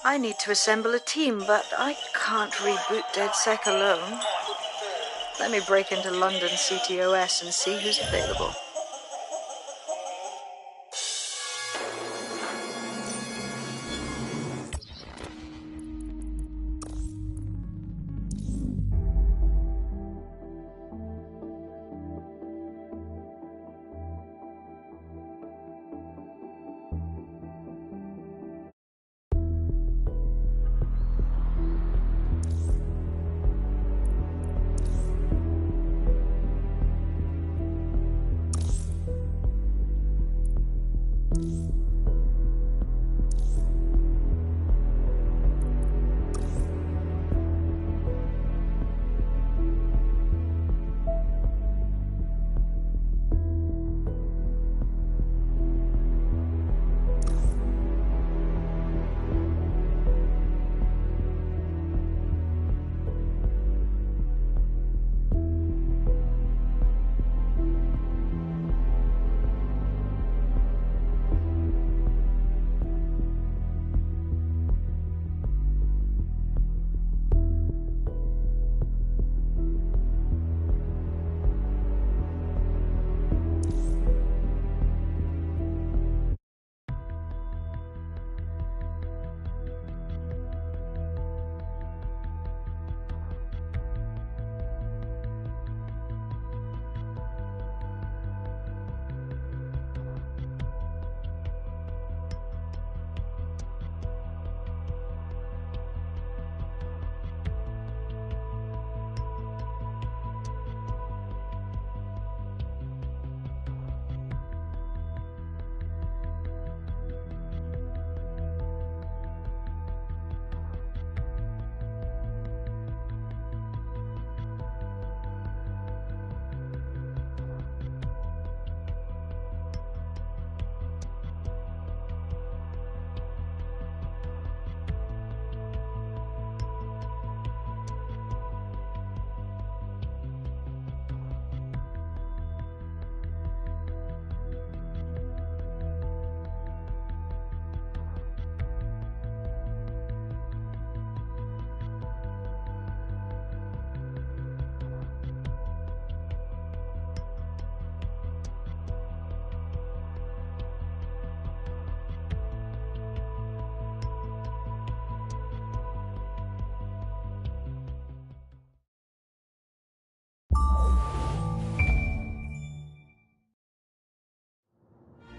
I need to assemble a team, but I can't reboot DedSec alone. Let me break into London CTOS and see who's available.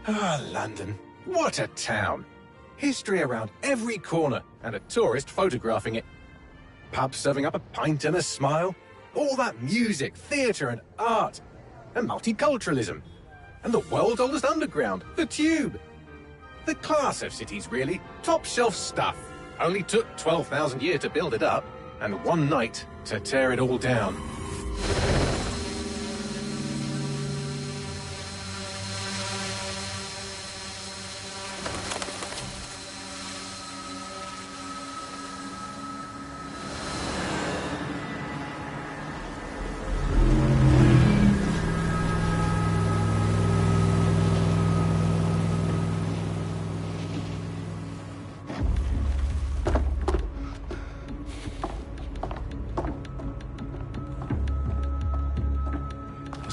Ah, London. What a town. History around every corner, and a tourist photographing it. Pubs serving up a pint and a smile. All that music, theatre and art. And multiculturalism. And the world's oldest underground, the Tube. The class of cities, really. Top shelf stuff. Only took 12,000 years to build it up, and one night to tear it all down.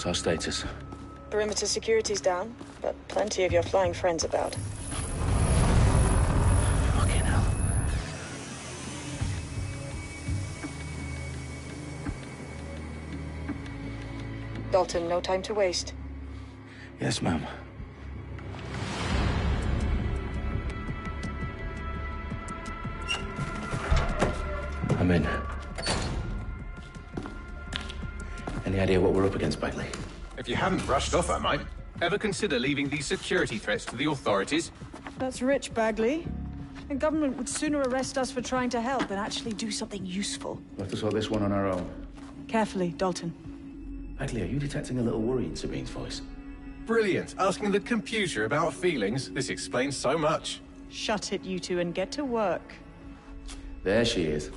What's our status? Perimeter security's down, but plenty of your flying friends about. Fucking hell. Dalton, no time to waste. Yes, ma'am. I'm in. Any idea what we're up against, Bagley? If you hadn't brushed off, I might. Ever consider leaving these security threats to the authorities? That's rich, Bagley. The government would sooner arrest us for trying to help than actually do something useful. We'll have to sort this one on our own. Carefully, Dalton. Bagley, are you detecting a little worry in Sabine's voice? Brilliant. Asking the computer about feelings. This explains so much. Shut it, you two, and get to work. There she is.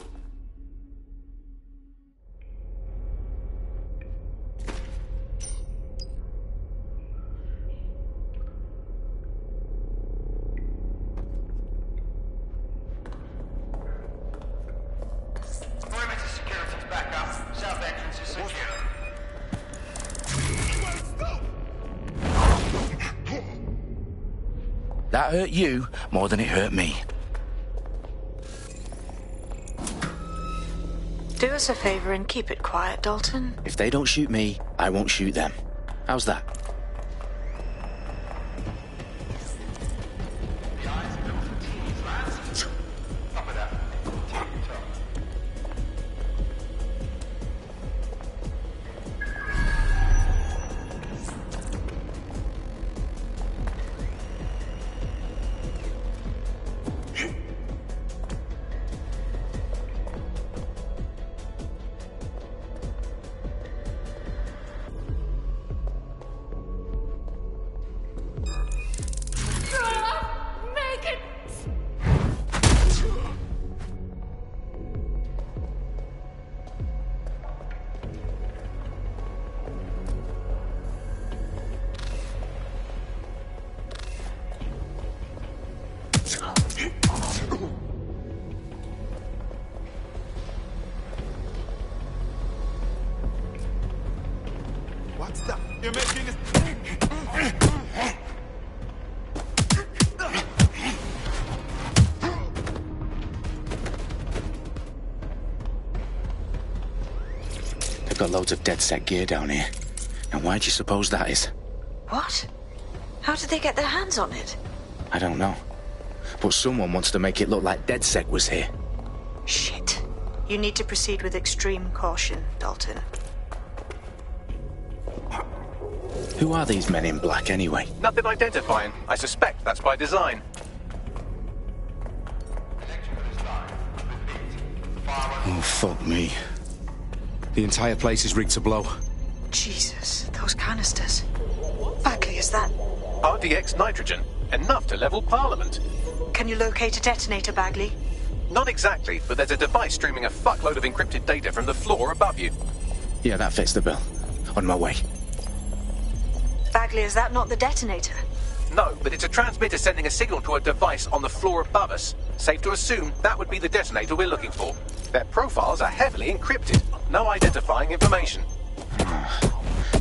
That hurt you more than it hurt me. Do us a favor and keep it quiet, Dalton. If they don't shoot me, I won't shoot them. How's that? What's that? You're making it. They've got loads of DedSec gear down here. And why do you suppose that is? What? How did they get their hands on it? I don't know. But someone wants to make it look like DedSec was here. Shit. You need to proceed with extreme caution, Dalton. Who are these men in black, anyway? Nothing identifying. I suspect that's by design. Oh, fuck me. The entire place is rigged to blow. Jesus, those canisters. Bagley, is that... RDX nitrogen. Enough to level Parliament. Can you locate a detonator, Bagley? Not exactly, but there's a device streaming a fuckload of encrypted data from the floor above you. Yeah, that fits the bill. On my way. Bagley, is that not the detonator? No, but it's a transmitter sending a signal to a device on the floor above us. Safe to assume that would be the detonator we're looking for. Their profiles are heavily encrypted. No identifying information.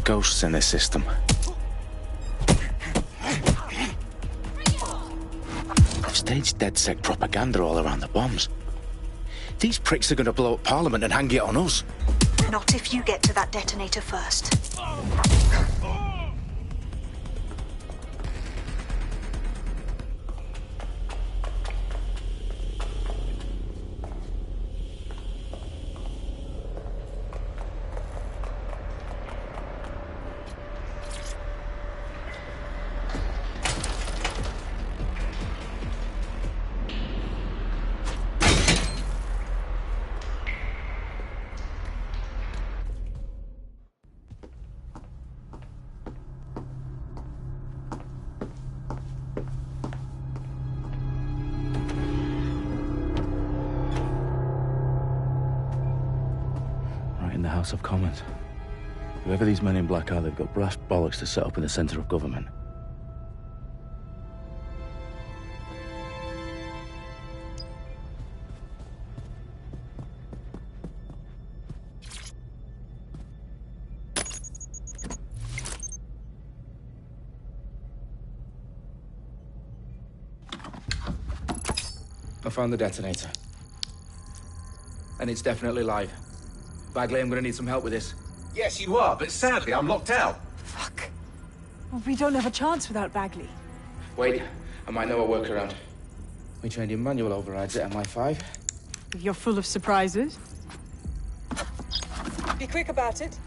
Ghosts in this system. They've staged DedSec propaganda all around the bombs. These pricks are going to blow up Parliament and hang it on us. Not if you get to that detonator first. House of Commons. Whoever these men in black are, they've got brass bollocks to set up in the centre of government. I found the detonator. And it's definitely live. Bagley, I'm gonna need some help with this. Yes, you are, but sadly, I'm locked out. Fuck. Well, we don't have a chance without Bagley. Wait, I might know a workaround. We trained in manual overrides at MI5. You're full of surprises. Be quick about it.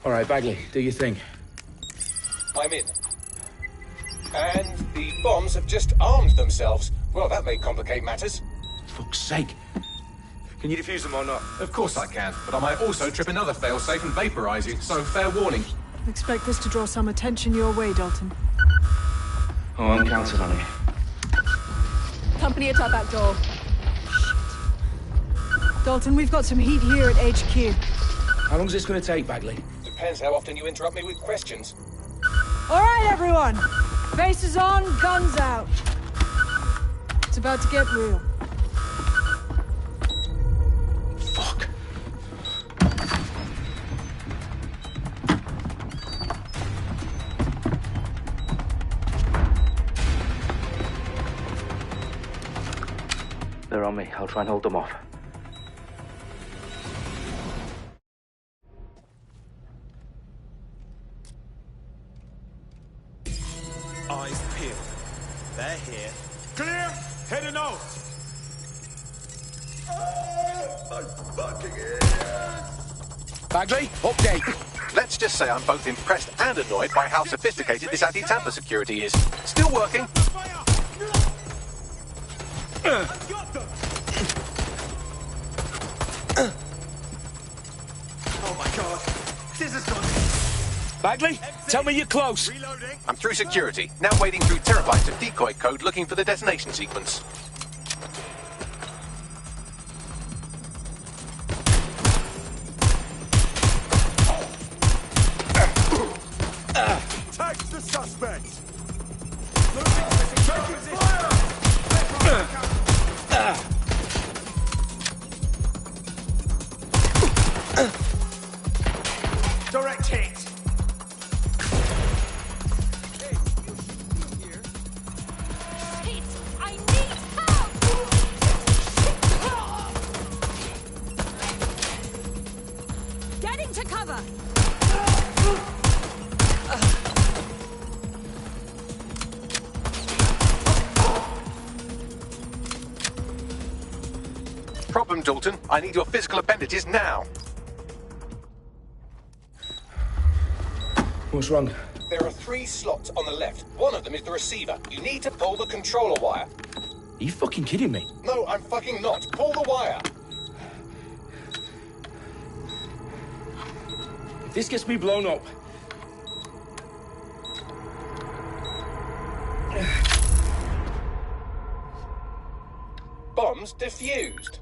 All right, Bagley, do your thing. I'm in. And the bombs have just armed themselves. Well, that may complicate matters. Fuck's sake. Can you defuse them or not? Of course I can, but I might also trip another failsafe and vaporize you, so fair warning. Expect this to draw some attention your way, Dalton. Oh, I'm counting on it. Company at our back door. Shit. Dalton, we've got some heat here at HQ. How long is this gonna take, Bagley? Depends how often you interrupt me with questions. All right, everyone. Faces on, guns out. It's about to get real. Fuck. They're on me. I'll try and hold them off. Eyes peeled. They're here. Clear! Heading out! My fucking ears! Bagley, update. Let's just say I'm both impressed and annoyed by how sophisticated this anti-tamper security is. Still working. Fire! I've got them! Oh my god. This is gone. Bagley, tell me you're close. Reloading. I'm through security, now wading through terabytes of decoy code looking for the detonation sequence. Take the suspect! Taking fire! Direct hit! I need help! Get into cover! Problem, Dalton. I need your physical appendages now. What's wrong? There are 3 slots on the left. One of them is the receiver. You need to pull the controller wire. Are you fucking kidding me? No, I'm fucking not. Pull the wire. If this gets me blown up... Bombs defused.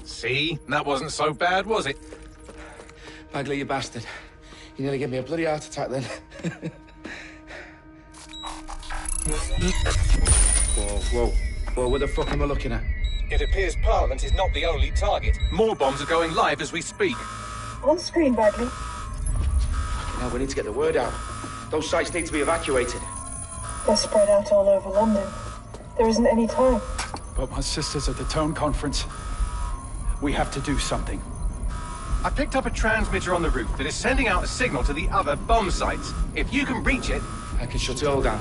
See? That wasn't so bad, was it? Bagley, you bastard. You nearly gave me a bloody heart attack then. Whoa, what the fuck am I looking at? It appears Parliament is not the only target. More bombs are going live as we speak. On screen, Bagley. Now we need to get the word out. Those sites need to be evacuated. They're spread out all over London. There isn't any time. But my sister's at the town conference. We have to do something. I picked up a transmitter on the roof that is sending out a signal to the other bomb sites. If you can reach it... I can shut it all down.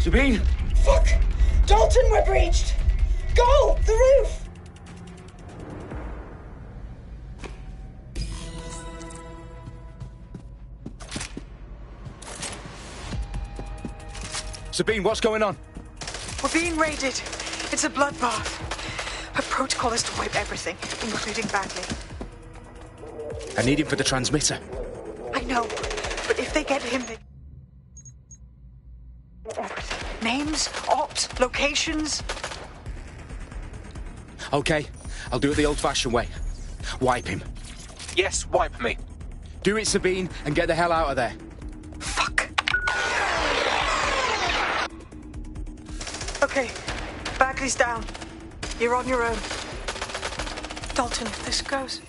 Sabine! Fuck! Dalton, we're breached! Go! The roof! Sabine, what's going on? We're being raided. It's a bloodbath. Her protocol is to wipe everything, including Bagley. I need him for the transmitter. I know, but if they get him, they... Names, ops, locations. Okay, I'll do it the old-fashioned way. Wipe him. Yes, wipe me. Do it, Sabine, and get the hell out of there. Fuck. Okay, Bagley's down. You're on your own. Dalton, if this goes...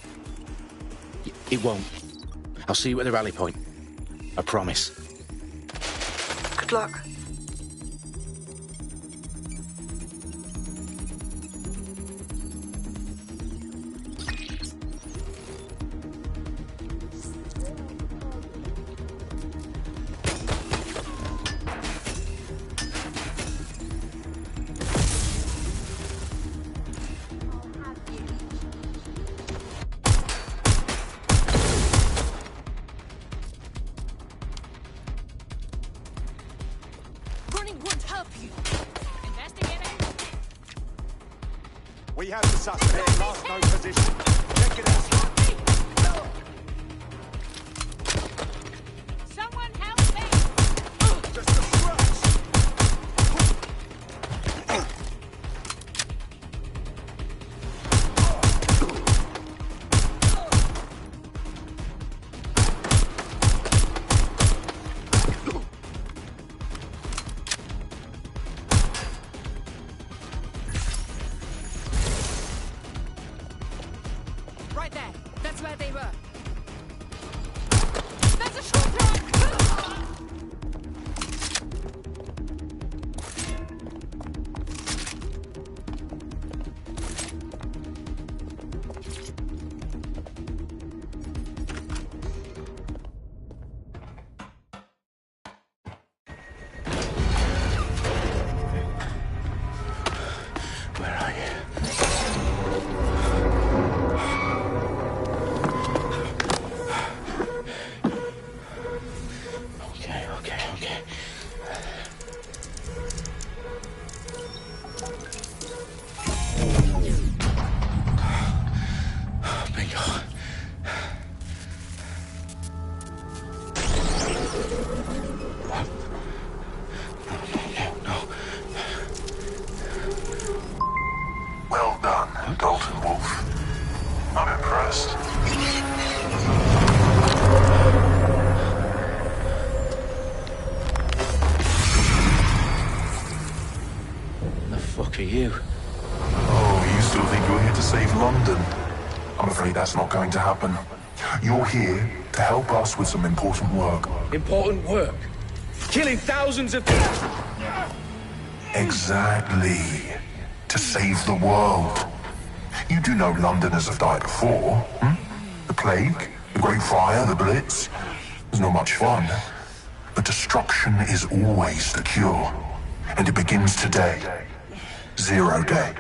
It won't. I'll see you at the rally point. I promise. Good luck. We have the suspect. Last known position. Check it out. Someone help me! Just a scratch. Right there. That's where they were. There's a short run! Where are you? Okay. Bingo. No. Well done, Dalton Wolf. I'm impressed. The fuck are you? Oh, you still think you're here to save London? I'm afraid that's not going to happen. You're here to help us with some important work. Important work. Killing thousands of... Exactly. To save the world. You do know Londoners have died before, hmm? The Plague, the Great Fire, the Blitz. It's not much fun. But destruction is always the cure. And it begins today. Zero Day.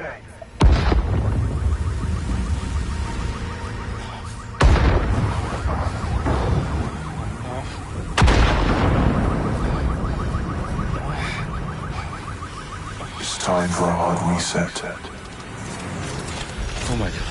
It's time for a hard reset. Oh my God.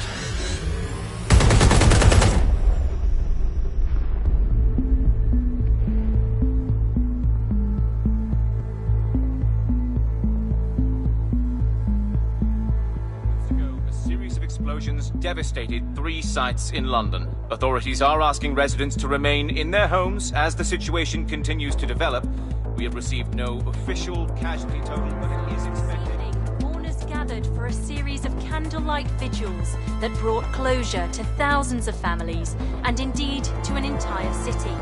Explosions devastated 3 sites in London. Authorities are asking residents to remain in their homes as the situation continues to develop. We have received no official casualty total, but it is expected. Mourners gathered for a series of candlelight vigils that brought closure to thousands of families and indeed to an entire city.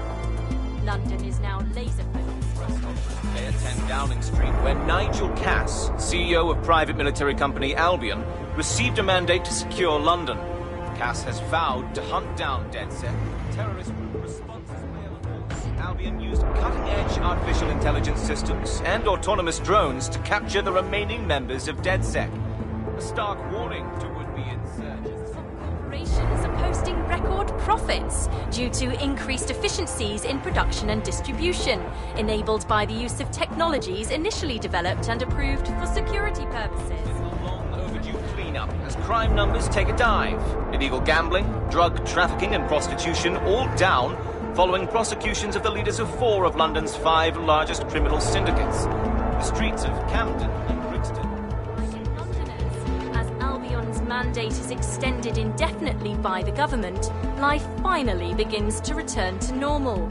London is now laser-focused. They attend Downing Street, where Nigel Cass, CEO of private military company Albion, received a mandate to secure London. Cass has vowed to hunt down DedSec. Terrorist responses Albion used cutting-edge artificial intelligence systems and autonomous drones to capture the remaining members of DedSec. A stark warning to would-be insurgents. Corporations are posting record profits due to increased efficiencies in production and distribution, enabled by the use of technologies initially developed and approved for security purposes. Cleanup as crime numbers take a dive. Illegal gambling, drug trafficking and prostitution all down following prosecutions of the leaders of 4 of London's 5 largest criminal syndicates. the streets of Camden and Brixton. As Albion's mandate is extended indefinitely by the government, life finally begins to return to normal.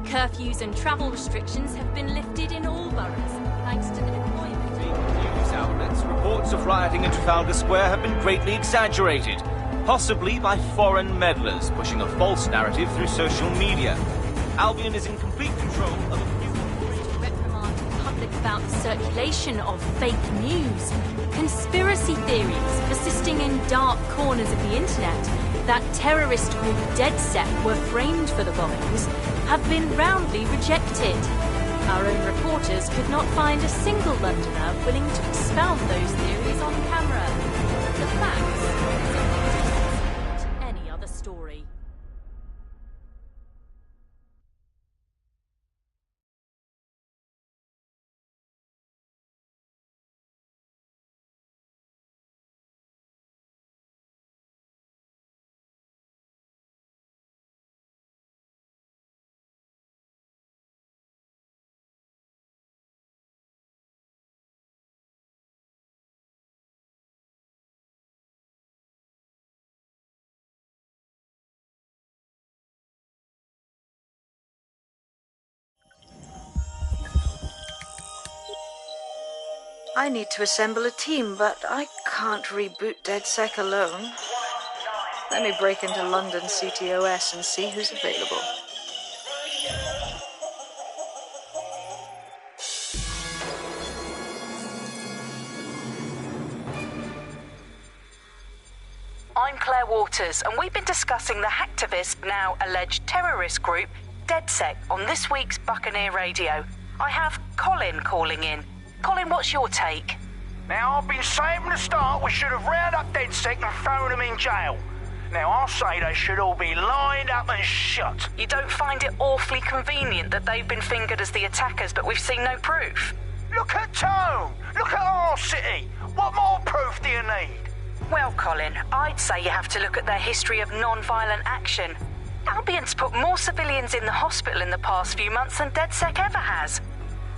Curfews and travel restrictions have been lifted in all boroughs, thanks to the deployment. News outlets, reports of rioting in Trafalgar Square have been greatly exaggerated, possibly by foreign meddlers pushing a false narrative through social media. Albion is in complete control of a few... reprimand the public about the circulation of fake news, conspiracy theories persisting in dark corners of the internet that terrorist group DedSec were framed for the bombings have been roundly rejected. Our own reporters could not find a single Londoner willing to expound those theories on camera. The facts simply any other story. I need to assemble a team, but I can't reboot DedSec alone. Let me break into London CTOS and see who's available. I'm Claire Waters, and we've been discussing the hacktivist, now alleged terrorist group, DedSec, on this week's Buccaneer Radio. I have Colin calling in. Colin, what's your take? Now, I've been saying from the start we should have rounded up DedSec and thrown them in jail. Now, I'll say they should all be lined up and shot. You don't find it awfully convenient that they've been fingered as the attackers, but we've seen no proof? Look at Tone! Look at our city! What more proof do you need? Well, Colin, I'd say you have to look at their history of non-violent action. Albion's put more civilians in the hospital in the past few months than DedSec ever has.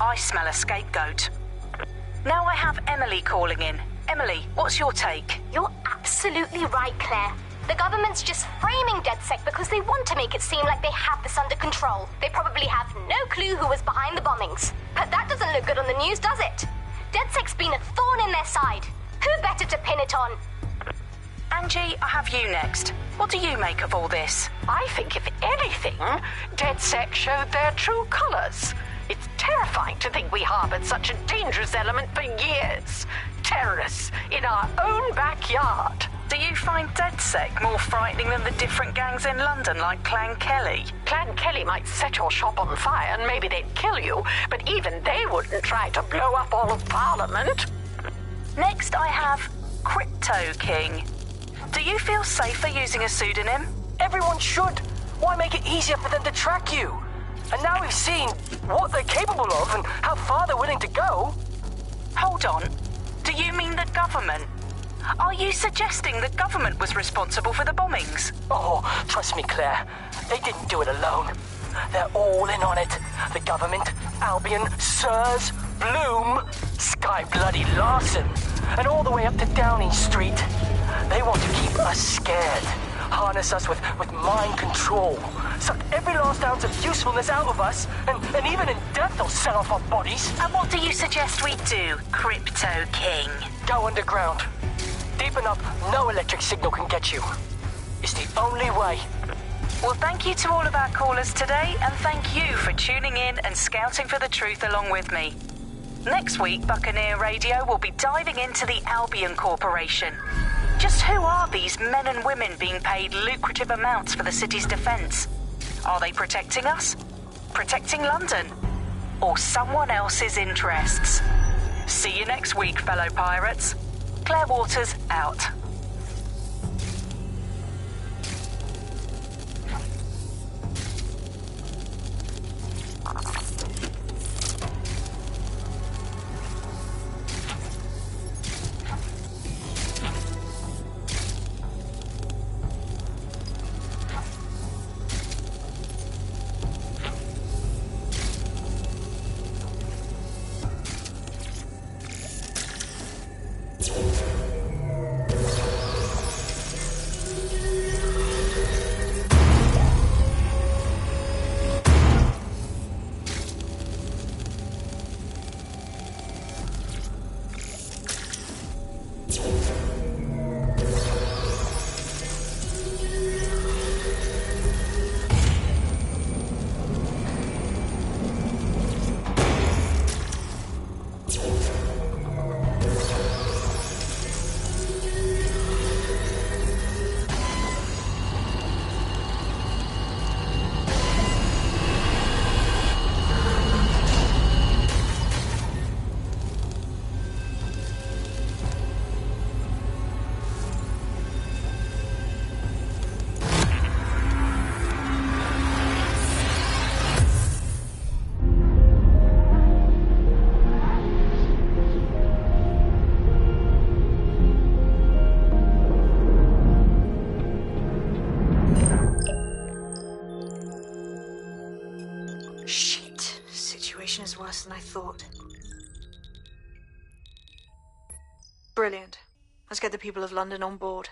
I smell a scapegoat. Now I have Emily calling in. Emily, what's your take? You're absolutely right, Claire. The government's just framing DedSec because they want to make it seem like they have this under control. They probably have no clue who was behind the bombings. But that doesn't look good on the news, does it? DedSec's been a thorn in their side. Who better to pin it on? Angie, I have you next. What do you make of all this? I think, if anything, DedSec showed their true colours. It's terrifying to think we harboured such a dangerous element for years. Terrorists in our own backyard. Do you find DedSec more frightening than the different gangs in London, like Clan Kelly? Clan Kelly might set your shop on fire and maybe they'd kill you, but even they wouldn't try to blow up all of Parliament. Next, I have Crypto King. Do you feel safer using a pseudonym? Everyone should. Why make it easier for them to track you? And now we've seen what they're capable of and how far they're willing to go. Hold on. Do you mean the government? Are you suggesting the government was responsible for the bombings? Oh, trust me, Claire. They didn't do it alone. They're all in on it. The government, Albion, Sirs, Bloom, Sky Bloody Larson, and all the way up to Downing Street. They want to keep us scared. Harness us with mind control. Suck every last ounce of usefulness out of us, and even in death they'll set off our bodies. And what do you suggest we do, Crypto King? Go underground. Deep enough, no electric signal can get you. It's the only way. Well, thank you to all of our callers today, and thank you for tuning in and scouting for the truth along with me. Next week, Buccaneer Radio will be diving into the Albion Corporation. Just who are these men and women being paid lucrative amounts for the city's defence? Are they protecting us? Protecting London? Or someone else's interests? See you next week, fellow pirates. Claire Waters, out. worse than I thought. Brilliant. Let's get the people of London on board.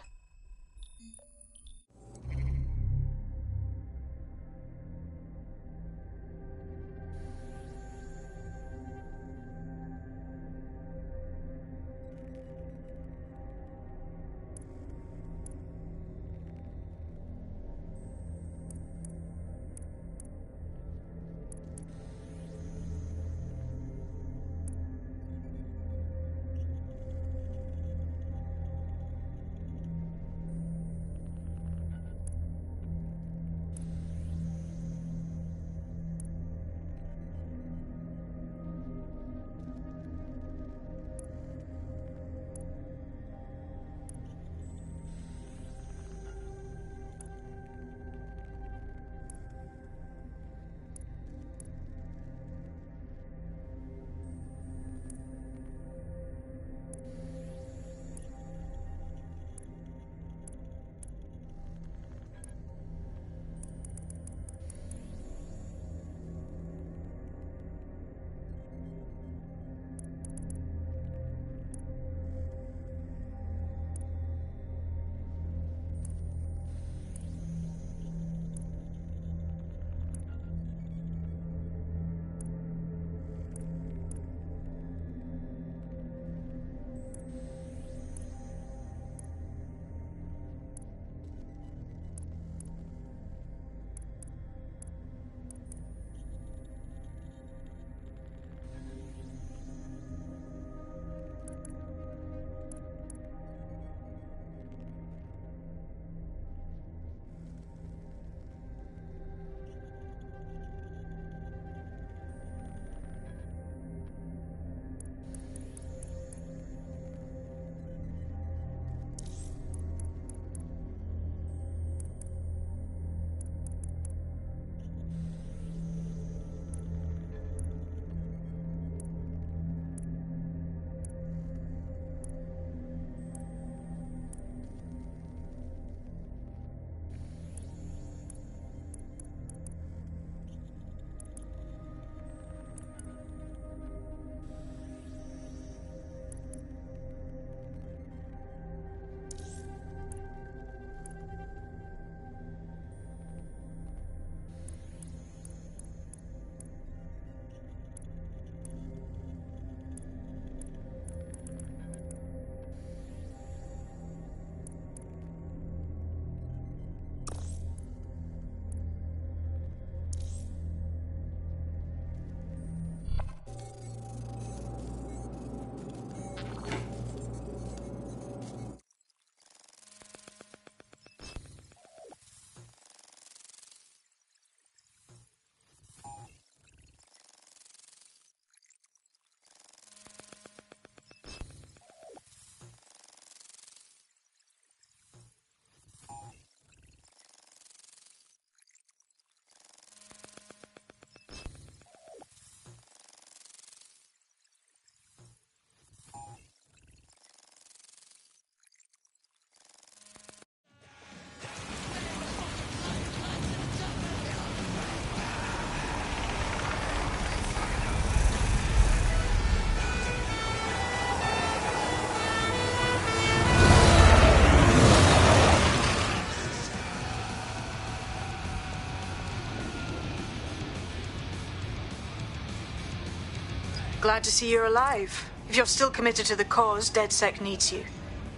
Glad to see you're alive. If you're still committed to the cause, DedSec needs you.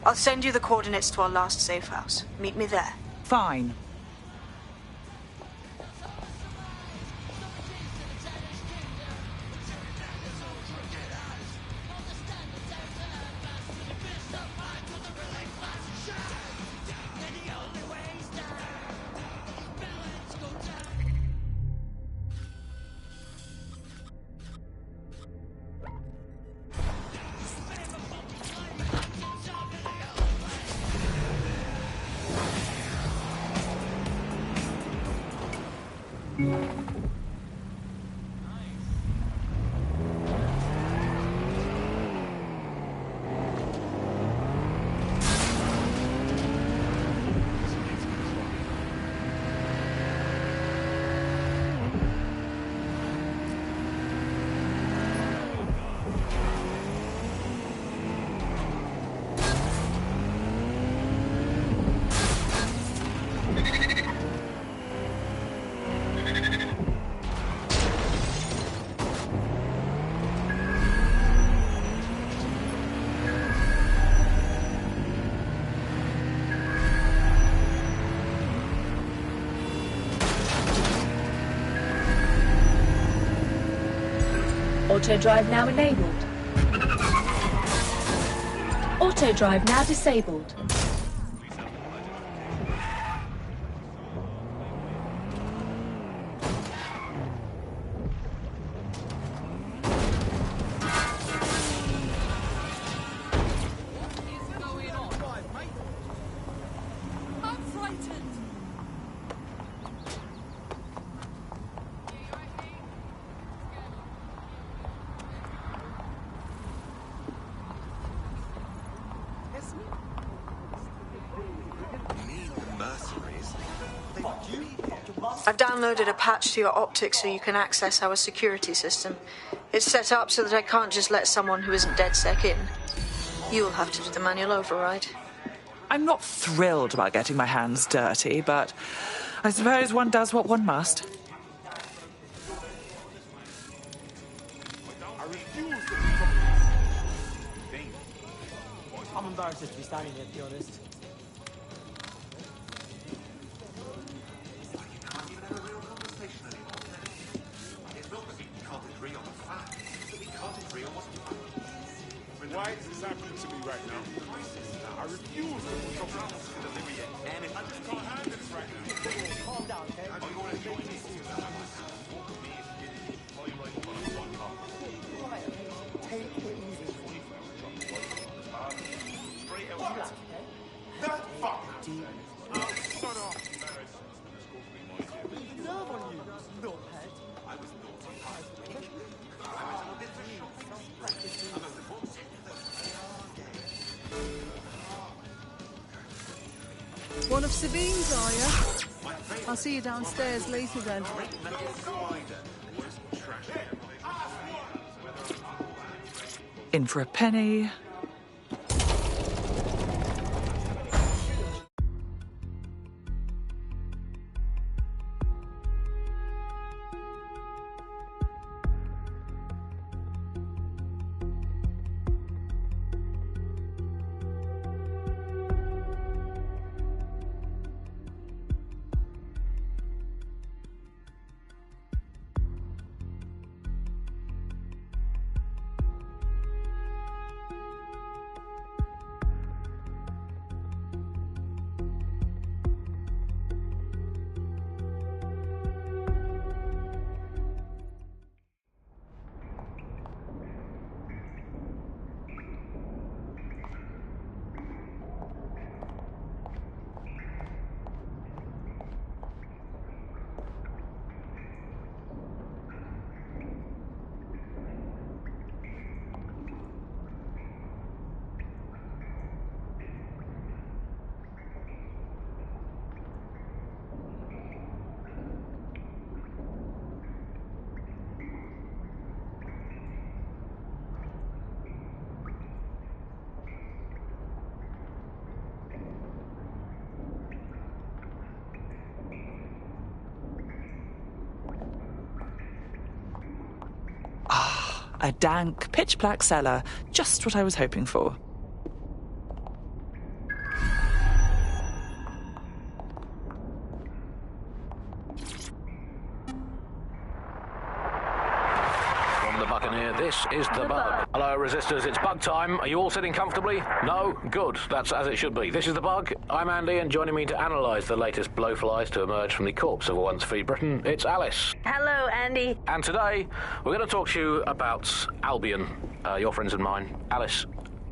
I'll send you the coordinates to our last safe house. Meet me there. Fine. Auto-drive now enabled. Auto-drive now disabled. I've downloaded a patch to your optics so you can access our security system. It's set up so that I can't just let someone who isn't DedSec in. You'll have to do the manual override. I'm not thrilled about getting my hands dirty, but I suppose one does what one must. I'm embarrassed to be standing here, to be honest. Why is this happening to me right now? I refuse to become I just can't handle this right now. Calm down, okay? Take it easy. That fuck! Oh, shut up! Nerve on you, little head. I was One of Sabine's, are you? I'll see you downstairs later then. In for a penny. A dank, pitch-black cellar. Just what I was hoping for. From the Buccaneer, this is The Bug. Hello, Resistors, it's bug time. Are you all sitting comfortably? No? Good. That's as it should be. This is The Bug. I'm Andy, and joining me to analyse the latest blowflies to emerge from the corpse of a once free Britain, it's Alice. Hello, Andy. And today, we're going to talk to you about Albion, your friends and mine. Alice,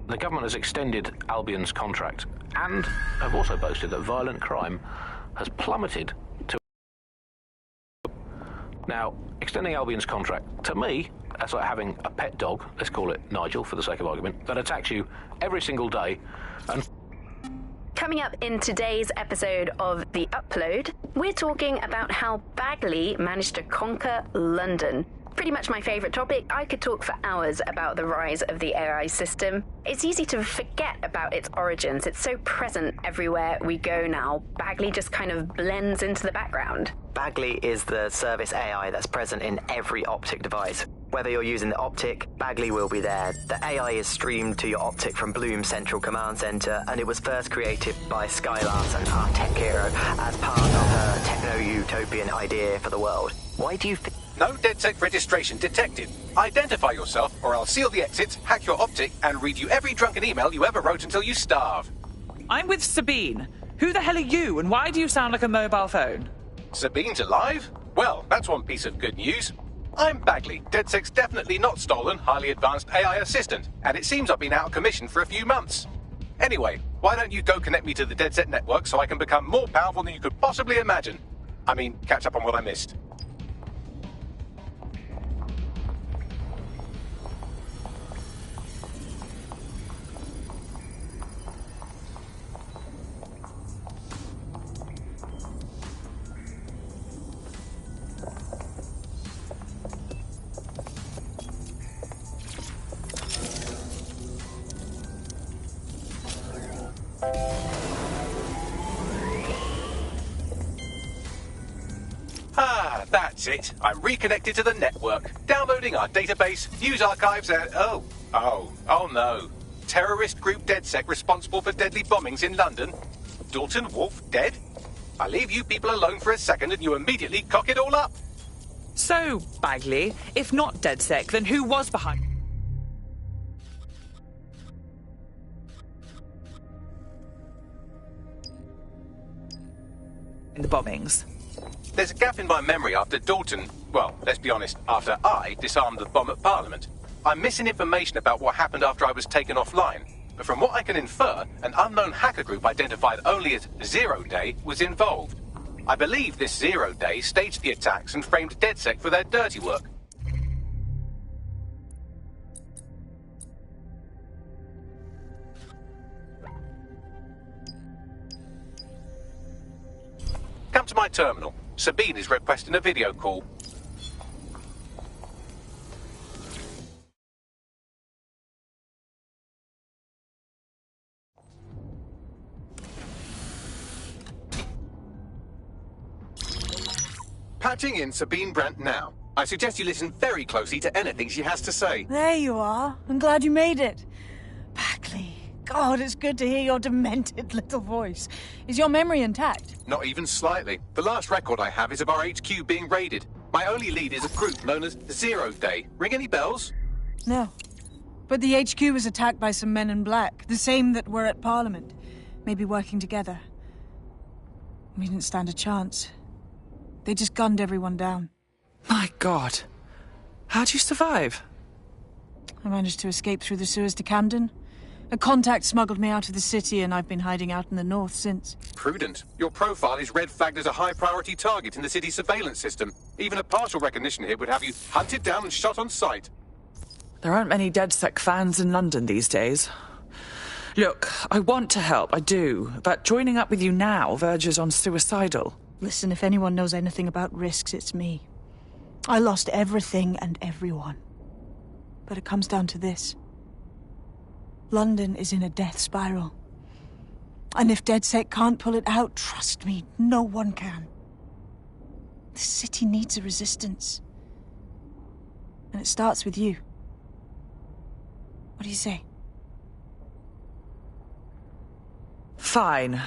the government has extended Albion's contract, and have also boasted that violent crime has plummeted to... Now, extending Albion's contract, to me, that's like having a pet dog, let's call it Nigel for the sake of argument, that attacks you every single day and... Coming up in today's episode of The Upload, we're talking about how Bagley managed to conquer London. Pretty much my favourite topic. I could talk for hours about the rise of the AI system. It's easy to forget about its origins. It's so present everywhere we go now. Bagley just kind of blends into the background. Bagley is the service AI that's present in every Optic device. Whether you're using the Optic, Bagley will be there. The AI is streamed to your Optic from Bloom Central Command Center, and it was first created by Sky Larson, our tech hero, as part of her techno-utopian idea for the world. Why do you think... No DedSec registration detected. Identify yourself, or I'll seal the exits, hack your optic, and read you every drunken email you ever wrote until you starve. I'm with Sabine. Who the hell are you, and why do you sound like a mobile phone? Sabine's alive? Well, that's one piece of good news. I'm Bagley, DedSec's definitely not stolen, highly advanced AI assistant, and it seems I've been out of commission for a few months. Anyway, why don't you go connect me to the DedSec network so I can become more powerful than you could possibly imagine? I mean, catch up on what I missed. That's it. I'm reconnected to the network, downloading our database, news archives, and oh no. Terrorist group DedSec responsible for deadly bombings in London. Dalton Wolf dead? I leave you people alone for a second and you immediately cock it all up. So, Bagley, if not DedSec, then who was behind the bombings? There's a gap in my memory after Dalton, well, let's be honest, after I disarmed the bomb at Parliament. I'm missing information about what happened after I was taken offline. But from what I can infer, an unknown hacker group identified only as Zero Day was involved. I believe this Zero Day staged the attacks and framed DedSec for their dirty work. Come to my terminal. Sabine is requesting a video call. Patching in Sabine Brandt now. I suggest you listen very closely to anything she has to say. There you are. I'm glad you made it. Bagley. God, it's good to hear your demented little voice. Is your memory intact? Not even slightly. The last record I have is of our HQ being raided. My only lead is a group known as Zero Day. Ring any bells? No. But the HQ was attacked by some men in black, the same that were at Parliament. Maybe working together. We didn't stand a chance. They just gunned everyone down. My God. How'd you survive? I managed to escape through the sewers to Camden. A contact smuggled me out of the city, and I've been hiding out in the north since. Prudent. Your profile is red flagged as a high-priority target in the city's surveillance system. Even a partial recognition here would have you hunted down and shot on sight. There aren't many DedSec fans in London these days. Look, I want to help, I do, but joining up with you now verges on suicidal. Listen, if anyone knows anything about risks, it's me. I lost everything and everyone. But it comes down to this. London is in a death spiral. And if DedSec can't pull it out, trust me, no one can. The city needs a resistance. And it starts with you. What do you say? Fine.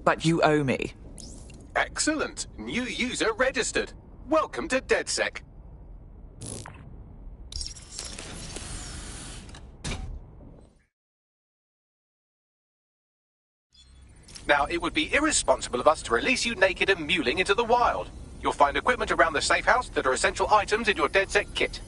But you owe me. Excellent. New user registered. Welcome to DedSec. Now, it would be irresponsible of us to release you naked and mewling into the wild. You'll find equipment around the safe house that are essential items in your DedSec kit.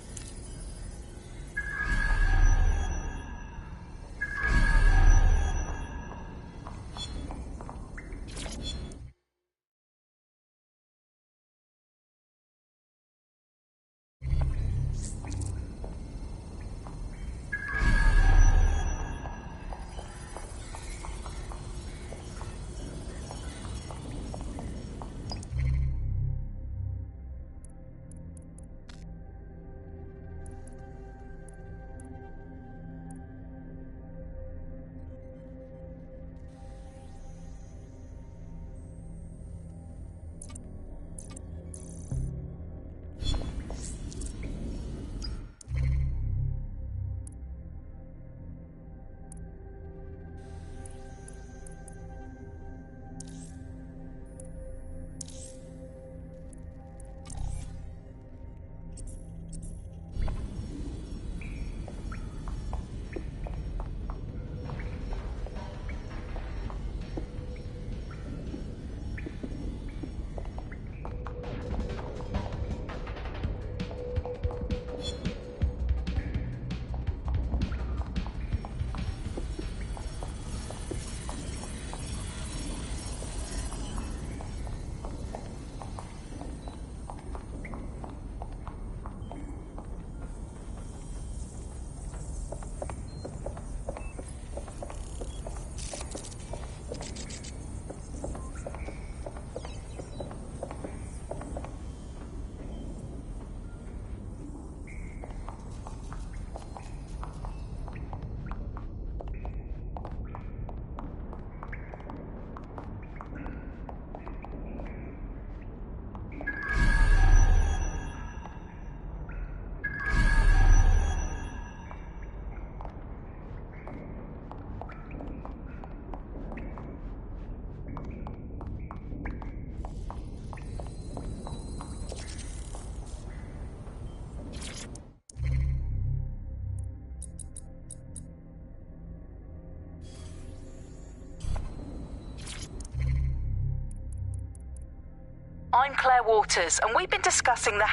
I'm Claire Waters, and we've been discussing the